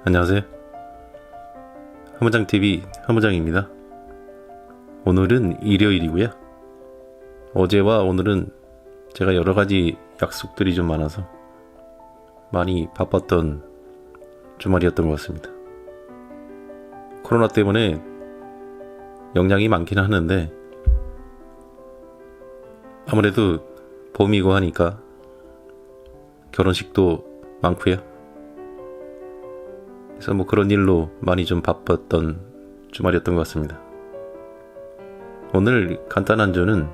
안녕하세요. 한문장TV 한문장입니다. 오늘은 일요일이고요. 어제와 오늘은 제가 여러가지 약속들이 좀 많아서 많이 바빴던 주말이었던 것 같습니다. 코로나 때문에 영향이 많긴 하는데 아무래도 봄이고 하니까 결혼식도 많고요. 그래서 뭐 그런 일로 많이 좀 바빴던 주말이었던 것 같습니다. 오늘 간단한 주는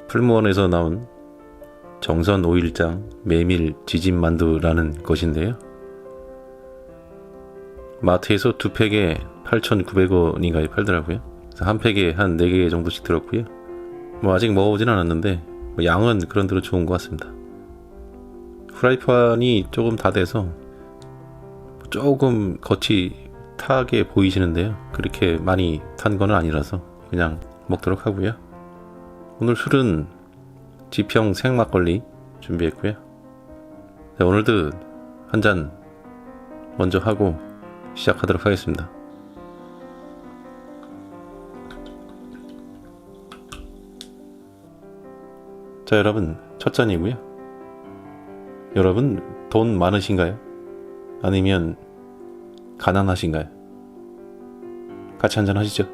풀무원에서 나온 정선 5일장 메밀 지짐만두라는 것인데요. 마트에서 두 팩에 8,900원인가에 팔더라고요. 그래서 한 팩에 한 4개 정도씩 들었고요. 뭐 아직 먹어보진 않았는데 뭐 양은 그런대로 좋은 것 같습니다. 프라이팬이 조금 다 돼서 조금 겉이 타게 보이시는데요. 그렇게 많이 탄 건 아니라서 그냥 먹도록 하고요. 오늘 술은 지평 생막걸리 준비했고요. 네, 오늘도 한 잔 먼저 하고 시작하도록 하겠습니다. 자, 여러분, 첫 잔이고요. 여러분 돈 많으신가요? 아니면 가난하신가요? 같이 한잔 하시죠.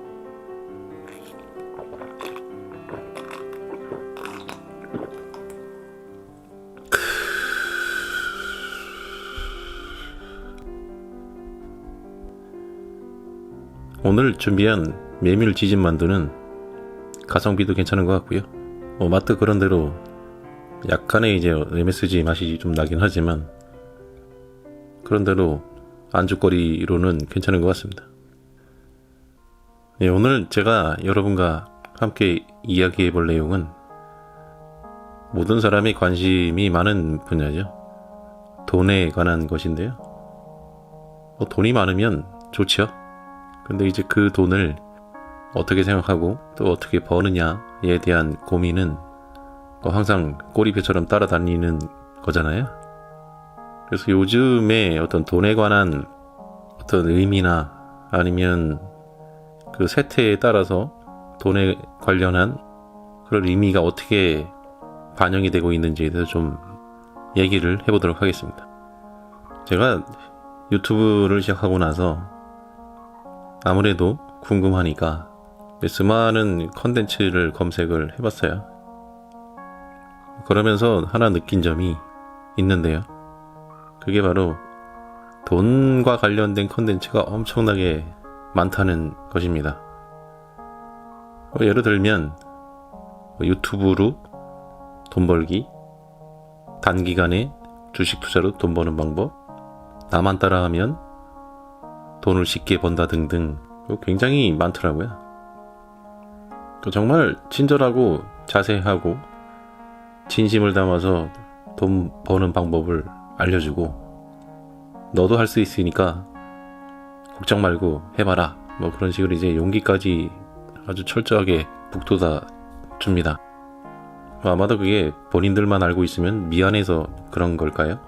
오늘 준비한 메밀 지짐 만두는 가성비도 괜찮은 것 같고요. 맛도 그런대로 약간의 이제 MSG 맛이 좀 나긴 하지만 그런대로 안주거리로는 괜찮은 것 같습니다. 네, 오늘 제가 여러분과 함께 이야기해 볼 내용은 모든 사람이 관심이 많은 분야죠. 돈에 관한 것인데요. 돈이 많으면 좋죠. 근데 이제 그 돈을 어떻게 생각하고 또 어떻게 버느냐에 대한 고민은 항상 꼬리표처럼 따라다니는 거잖아요. 그래서 요즘에 어떤 돈에 관한 어떤 의미나 아니면 그 세태에 따라서 돈에 관련한 그런 의미가 어떻게 반영이 되고 있는지에 대해서 좀 얘기를 해보도록 하겠습니다. 제가 유튜브를 시작하고 나서 아무래도 궁금하니까 수많은 컨텐츠를 검색을 해봤어요. 그러면서 하나 느낀 점이 있는데요. 그게 바로 돈과 관련된 컨텐츠가 엄청나게 많다는 것입니다. 예를 들면 유튜브로 돈 벌기, 단기간에 주식 투자로 돈 버는 방법, 나만 따라하면 돈을 쉽게 번다 등등 굉장히 많더라고요. 정말 친절하고 자세하고 진심을 담아서 돈 버는 방법을 알려주고 너도 할 수 있으니까 걱정 말고 해봐라 뭐 그런 식으로 이제 용기까지 아주 철저하게 북돋아 줍니다. 아마도 그게 본인들만 알고 있으면 미안해서 그런 걸까요?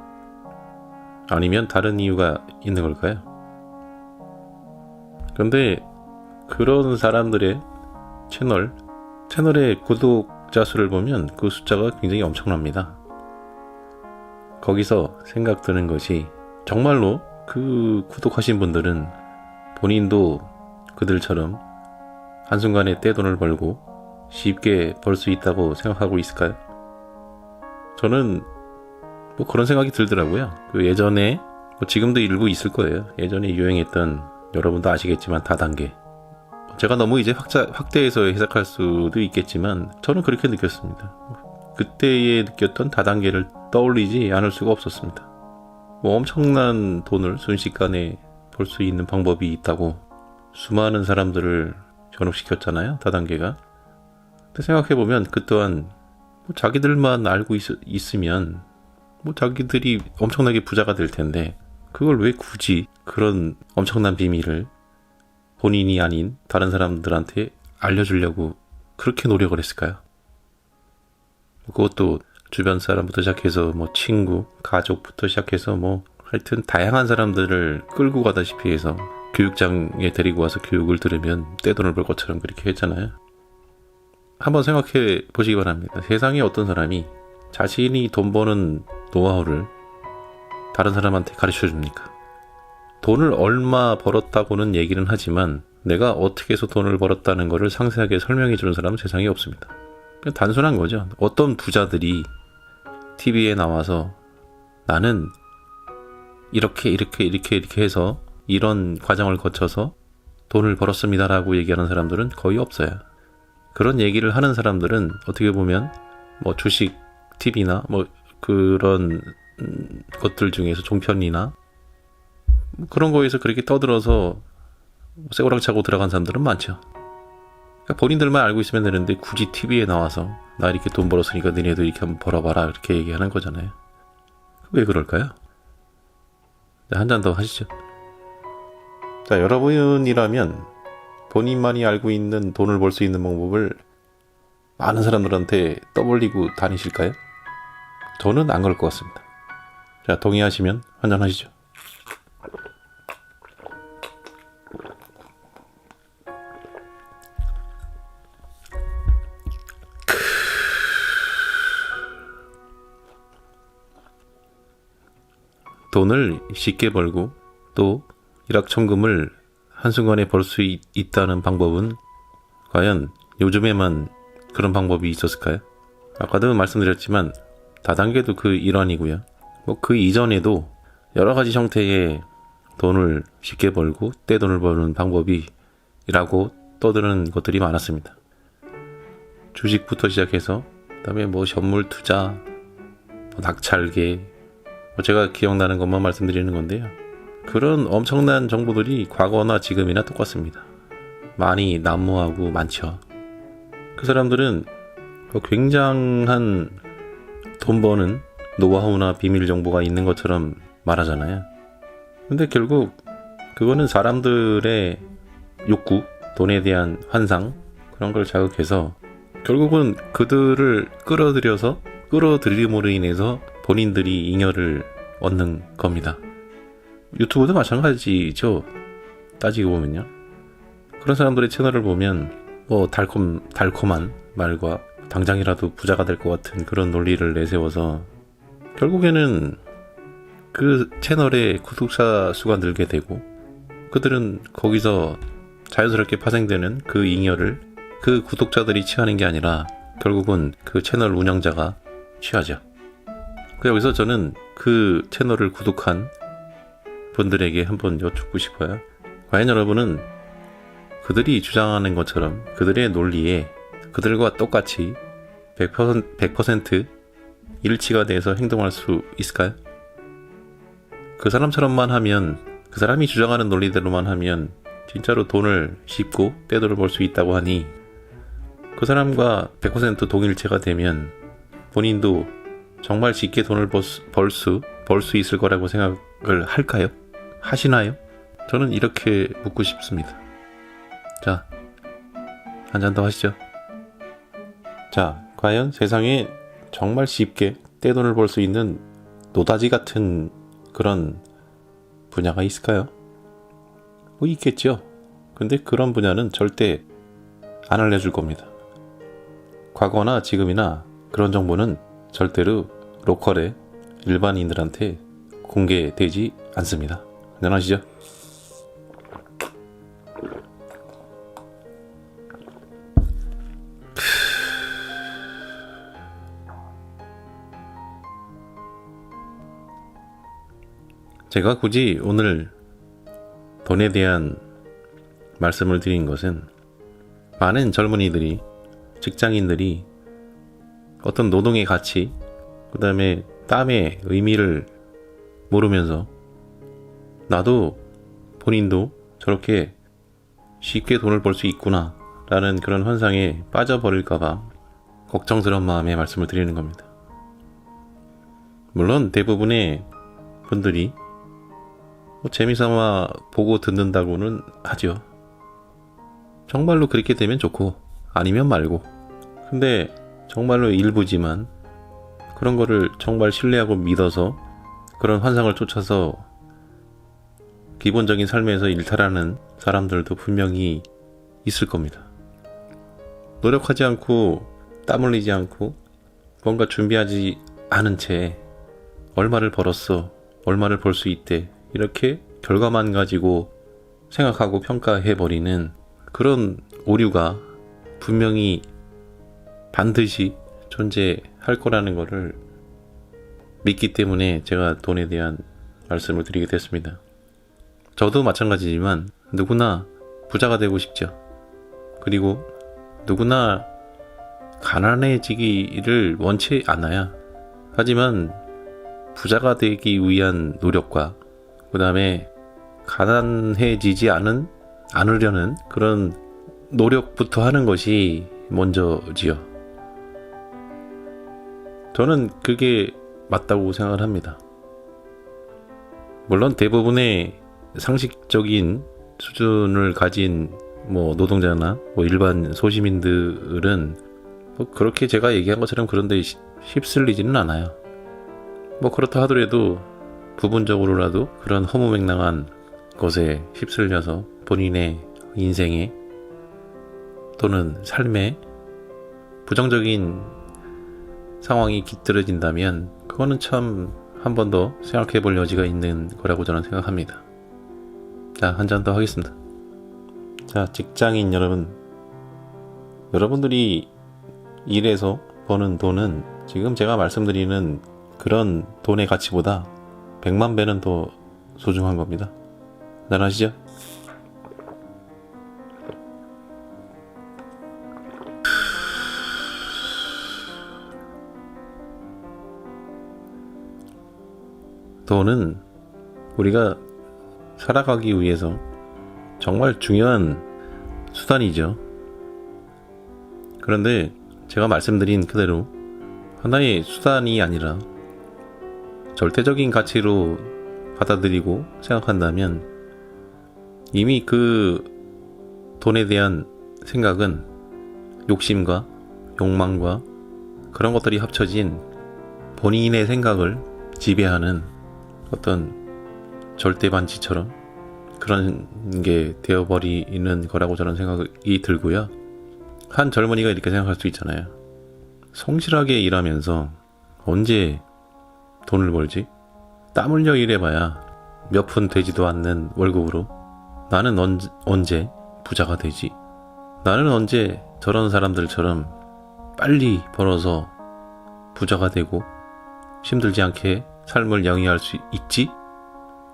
아니면 다른 이유가 있는 걸까요? 그런데 그런 사람들의 채널의 구독자 수를 보면 그 숫자가 굉장히 엄청납니다. 거기서 생각드는 것이 정말로 그 구독하신 분들은 본인도 그들처럼 한순간에 떼돈을 벌고 쉽게 벌 수 있다고 생각하고 있을까요? 저는 뭐 그런 생각이 들더라고요. 그 예전에 지금도 일부 있을 거예요. 예전에 유행했던 여러분도 아시겠지만 다단계. 제가 너무 이제 확대해서 해석할 수도 있겠지만 저는 그렇게 느꼈습니다. 그때에 느꼈던 다단계를 떠올리지 않을 수가 없었습니다. 엄청난 돈을 순식간에 벌 수 있는 방법이 있다고 수많은 사람들을 현혹시켰잖아요. 다단계가. 근데 생각해보면 그 또한 자기들만 알고 있으면 자기들이 엄청나게 부자가 될 텐데 그걸 왜 굳이 그런 엄청난 비밀을 본인이 아닌 다른 사람들한테 알려주려고 그렇게 노력을 했을까요? 그것도 주변 사람부터 시작해서 친구, 가족부터 시작해서 하여튼 다양한 사람들을 끌고 가다시피 해서 교육장에 데리고 와서 교육을 들으면 떼돈을 벌 것처럼 그렇게 했잖아요. 한번 생각해 보시기 바랍니다. 세상에 어떤 사람이 자신이 돈 버는 노하우를 다른 사람한테 가르쳐 줍니까? 돈을 얼마 벌었다고는 얘기는 하지만 내가 어떻게 해서 돈을 벌었다는 것을 상세하게 설명해 주는 사람은 세상에 없습니다. 그냥 단순한 거죠. 어떤 부자들이 TV에 나와서 나는 이렇게 해서 이런 과정을 거쳐서 돈을 벌었습니다라고 얘기하는 사람들은 거의 없어요. 그런 얘기를 하는 사람들은 어떻게 보면 뭐 주식 TV나 뭐 그런 것들 중에서 종편이나 그런 거에서 그렇게 떠들어서 쇠고랑 차고 들어간 사람들은 많죠. 그러니까 본인들만 알고 있으면 되는데 굳이 TV에 나와서 나 이렇게 돈 벌었으니까 너네도 이렇게 한번 벌어봐라 이렇게 얘기하는 거잖아요. 왜 그럴까요? 한 잔 더 하시죠. 자, 여러분이라면 본인만이 알고 있는 돈을 벌 수 있는 방법을 많은 사람들한테 떠벌리고 다니실까요? 저는 안 그럴 것 같습니다. 자, 동의하시면 한 잔 하시죠. 돈을 쉽게 벌고 또 일확천금을 한순간에 벌 수 있다는 방법은 과연 요즘에만 그런 방법이 있었을까요? 아까도 말씀드렸지만 다단계도 그 일환이고요. 뭐 그 이전에도 여러 가지 형태의 돈을 쉽게 벌고 떼돈을 버는 방법이라고 떠드는 것들이 많았습니다. 주식부터 시작해서 그다음에 뭐 현물 투자, 뭐 낙찰계, 제가 기억나는 것만 말씀드리는 건데요. 그런 엄청난 정보들이 과거나 지금이나 똑같습니다. 많이 난무하고 많죠. 그 사람들은 굉장한 돈 버는 노하우나 비밀 정보가 있는 것처럼 말하잖아요. 근데 결국 그거는 사람들의 욕구, 돈에 대한 환상 그런 걸 자극해서 결국은 그들을 끌어들임으로 인해서 본인들이 잉여를 얻는 겁니다. 유튜브도 마찬가지죠. 따지고 보면요. 그런 사람들의 채널을 보면 뭐 달콤한 말과 당장이라도 부자가 될 것 같은 그런 논리를 내세워서 결국에는 그 채널의 구독자 수가 늘게 되고 그들은 거기서 자연스럽게 파생되는 그 잉여를 그 구독자들이 취하는 게 아니라 결국은 그 채널 운영자가 취하죠. 여기서 저는 그 채널을 구독한 분들에게 한번 여쭙고 싶어요. 과연 여러분은 그들이 주장하는 것처럼 그들의 논리에 그들과 똑같이 100% 일치가 돼서 행동할 수 있을까요? 그 사람처럼만 하면, 그 사람이 주장하는 논리대로만 하면 진짜로 돈을 쉽고 떼돈을 벌 수 있다고 하니 그 사람과 100% 동일체가 되면 본인도 정말 쉽게 돈을 벌 수 있을 거라고 생각을 할까요? 하시나요? 저는 이렇게 묻고 싶습니다. 자, 한 잔 더 하시죠. 자, 과연 세상에 정말 쉽게 떼돈을 벌 수 있는 노다지 같은 그런 분야가 있을까요? 뭐 있겠죠. 근데 그런 분야는 절대 안 알려줄 겁니다. 과거나 지금이나 그런 정보는 절대로 로컬의 일반인들한테 공개되지 않습니다. 안녕하시죠? 제가 굳이 오늘 돈에 대한 말씀을 드린 것은 많은 젊은이들이, 직장인들이 어떤 노동의 가치, 그 다음에 땀의 의미를 모르면서 나도 본인도 저렇게 쉽게 돈을 벌 수 있구나 라는 그런 환상에 빠져버릴까봐 걱정스러운 마음에 말씀을 드리는 겁니다. 물론 대부분의 분들이 재미삼아 보고 듣는다고는 하죠. 정말로 그렇게 되면 좋고 아니면 말고. 근데 정말로 일부지만 그런 거를 정말 신뢰하고 믿어서 그런 환상을 쫓아서 기본적인 삶에서 일탈하는 사람들도 분명히 있을 겁니다. 노력하지 않고 땀 흘리지 않고 뭔가 준비하지 않은 채 얼마를 벌었어, 얼마를 벌 수 있대, 이렇게 결과만 가지고 생각하고 평가해버리는 그런 오류가 분명히 반드시 존재할 거라는 것을 믿기 때문에 제가 돈에 대한 말씀을 드리게 됐습니다. 저도 마찬가지지만 누구나 부자가 되고 싶죠. 그리고 누구나 가난해지기를 원치 않아요. 하지만 부자가 되기 위한 노력과 그 다음에 가난해지지 않으려는 그런 노력부터 하는 것이 먼저지요. 저는 그게 맞다고 생각을 합니다. 물론 대부분의 상식적인 수준을 가진 노동자나 일반 소시민들은 그렇게 제가 얘기한 것처럼 그런데 휩쓸리지는 않아요. 그렇다 하더라도 부분적으로라도 그런 허무맹랑한 것에 휩쓸려서 본인의 인생에 또는 삶에 부정적인 상황이 깃들어진다면 그거는 참 한 번 더 생각해 볼 여지가 있는 거라고 저는 생각합니다. 자, 한 잔 더 하겠습니다. 자, 직장인 여러분, 여러분들이 일해서 버는 돈은 지금 제가 말씀드리는 그런 돈의 가치보다 100만 배는 더 소중한 겁니다. 잘 아시죠? 돈은 우리가 살아가기 위해서 정말 중요한 수단이죠. 그런데 제가 말씀드린 그대로 하나의 수단이 아니라 절대적인 가치로 받아들이고 생각한다면 이미 그 돈에 대한 생각은 욕심과 욕망과 그런 것들이 합쳐진 본인의 생각을 지배하는 어떤 절대반지처럼 그런 게 되어버리는 거라고 저는 생각이 들고요. 한 젊은이가 이렇게 생각할 수 있잖아요. 성실하게 일하면서 언제 돈을 벌지? 땀 흘려 일해봐야 몇 푼 되지도 않는 월급으로 나는 언제 부자가 되지? 나는 언제 저런 사람들처럼 빨리 벌어서 부자가 되고 힘들지 않게 삶을 영위할 수 있지?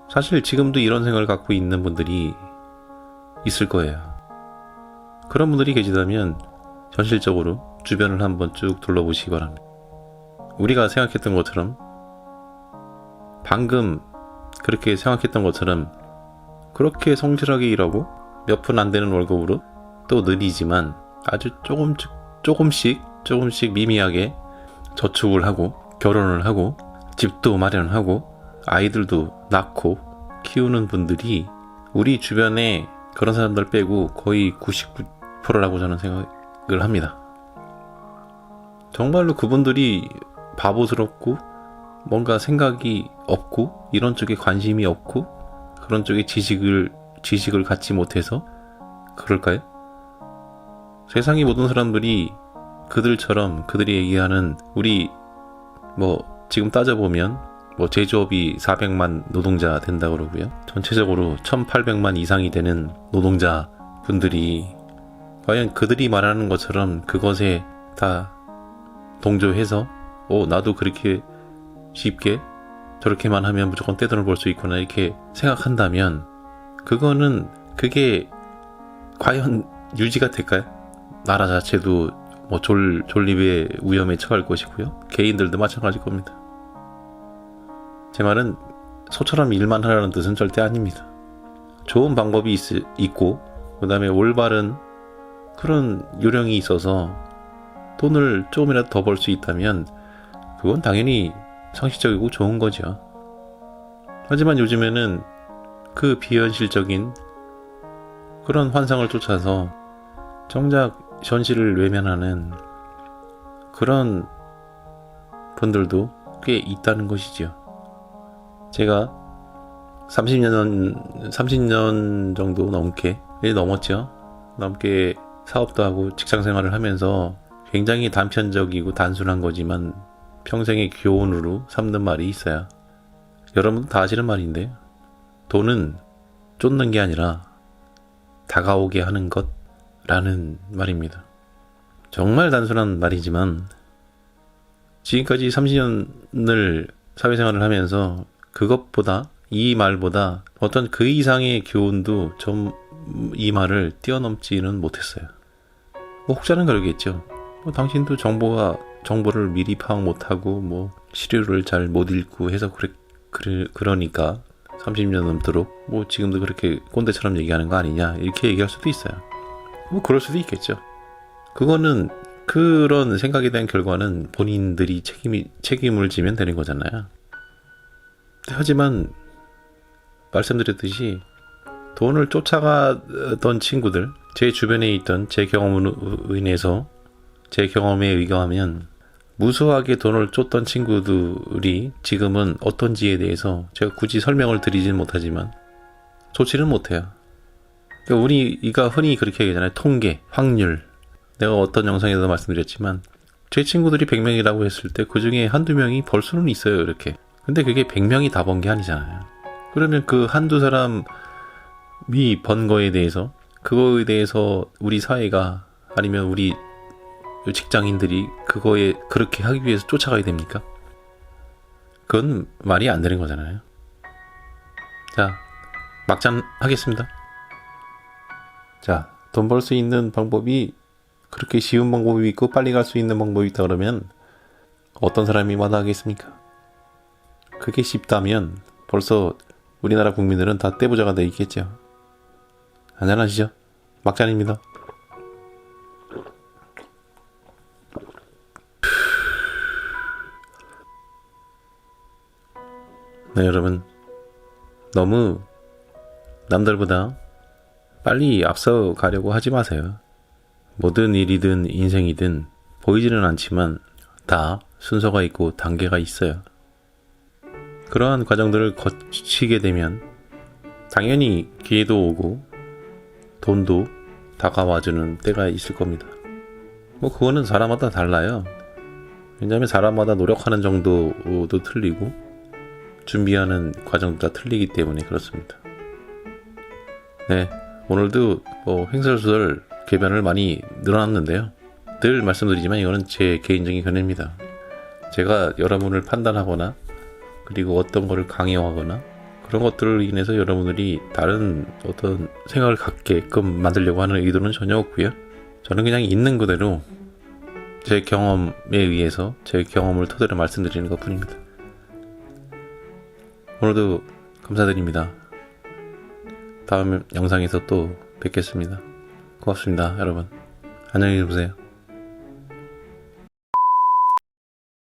사실 지금도 이런 생각을 갖고 있는 분들이 있을 거예요. 그런 분들이 계시다면 현실적으로 주변을 한번 쭉 둘러보시기 바랍니다. 우리가 생각했던 것처럼 방금 그렇게 생각했던 것처럼 그렇게 성실하게 일하고 몇 푼 안 되는 월급으로 또 느리지만 아주 조금씩 미미하게 저축을 하고 결혼을 하고 집도 마련하고 아이들도 낳고 키우는 분들이 우리 주변에 그런 사람들 빼고 거의 99%라고 저는 생각을 합니다. 정말로 그분들이 바보스럽고 뭔가 생각이 없고 이런 쪽에 관심이 없고 그런 쪽에 지식을 갖지 못해서 그럴까요? 세상의 모든 사람들이 그들처럼 그들이 얘기하는 우리 지금 따져보면 제조업이 400만 노동자 된다 그러고요. 전체적으로 1800만 이상이 되는 노동자 분들이 과연 그들이 말하는 것처럼 그것에 다 동조해서 나도 그렇게 쉽게 저렇게만 하면 무조건 떼돈을 벌 수 있구나 이렇게 생각한다면 그게 과연 유지가 될까요? 나라 자체도 존립의 위험에 처할 것이고요. 개인들도 마찬가지일 겁니다. 제 말은 소처럼 일만 하라는 뜻은 절대 아닙니다. 좋은 방법이 있고 그 다음에 올바른 그런 요령이 있어서 돈을 조금이라도 더 벌 수 있다면 그건 당연히 상식적이고 좋은 거죠. 하지만 요즘에는 그 비현실적인 그런 환상을 쫓아서 정작 현실을 외면하는 그런 분들도 꽤 있다는 것이죠. 제가 30년 정도 넘게, 넘게 사업도 하고 직장 생활을 하면서 굉장히 단편적이고 단순한 거지만 평생의 교훈으로 삼는 말이 있어요. 여러분 다 아시는 말인데, 돈은 쫓는 게 아니라 다가오게 하는 것라는 말입니다. 정말 단순한 말이지만 지금까지 30년을 사회생활을 하면서 그것보다, 이 말보다 어떤 그 이상의 교훈도 좀 이 말을 뛰어넘지는 못했어요. 뭐 혹자는 그러겠죠. 뭐 당신도 정보를 미리 파악 못하고 뭐 시류를 잘 못 읽고 해서 그러니까 30년 넘도록 뭐 지금도 그렇게 꼰대처럼 얘기하는 거 아니냐, 이렇게 얘기할 수도 있어요. 뭐 그럴 수도 있겠죠. 그거는, 그런 생각에 대한 결과는 본인들이 책임을 지면 되는 거잖아요. 하지만 말씀드렸듯이 돈을 쫓아가던 친구들, 제 주변에 있던 제 경험에 의거하면 무수하게 돈을 쫓던 친구들이 지금은 어떤지에 대해서 제가 굳이 설명을 드리진 못하지만 좋지는 못해요. 그러니까 우리가 흔히 그렇게 얘기하잖아요. 통계, 확률. 내가 어떤 영상에서 말씀드렸지만 제 친구들이 100명이라고 했을 때 그 중에 한두 명이 벌 수는 있어요, 이렇게. 근데 그게 100명이 다 번 게 아니잖아요. 그러면 그 한두 사람이 번 거에 대해서, 그거에 대해서 우리 사회가, 아니면 우리 직장인들이 그거에 그렇게 하기 위해서 쫓아가야 됩니까? 그건 말이 안 되는 거잖아요. 자, 막장 하겠습니다. 자, 돈 벌 수 있는 방법이 그렇게 쉬운 방법이 있고 빨리 갈 수 있는 방법이 있다 그러면 어떤 사람이 마다하겠습니까? 그게 쉽다면 벌써 우리나라 국민들은 다 떼부자가 돼 있겠죠. 안녕하시죠? 막장입니다. 네, 여러분, 너무 남들보다 빨리 앞서 가려고 하지 마세요. 모든 일이든 인생이든 보이지는 않지만 다 순서가 있고 단계가 있어요. 그러한 과정들을 거치게 되면 당연히 기회도 오고 돈도 다가와주는 때가 있을 겁니다. 뭐 그거는 사람마다 달라요. 왜냐하면 사람마다 노력하는 정도도 틀리고 준비하는 과정도 다 틀리기 때문에 그렇습니다. 네, 오늘도 뭐 횡설수설 궤변을 많이 늘어났는데요. 늘 말씀드리지만 이거는 제 개인적인 견해입니다. 제가 여러분을 판단하거나 그리고 어떤 거를 강요하거나 그런 것들을 인해서 여러분들이 다른 어떤 생각을 갖게끔 만들려고 하는 의도는 전혀 없고요. 저는 그냥 있는 그대로 제 경험에 의해서 제 경험을 토대로 말씀드리는 것 뿐입니다. 오늘도 감사드립니다. 다음 영상에서 또 뵙겠습니다. 고맙습니다, 여러분. 안녕히 계세요.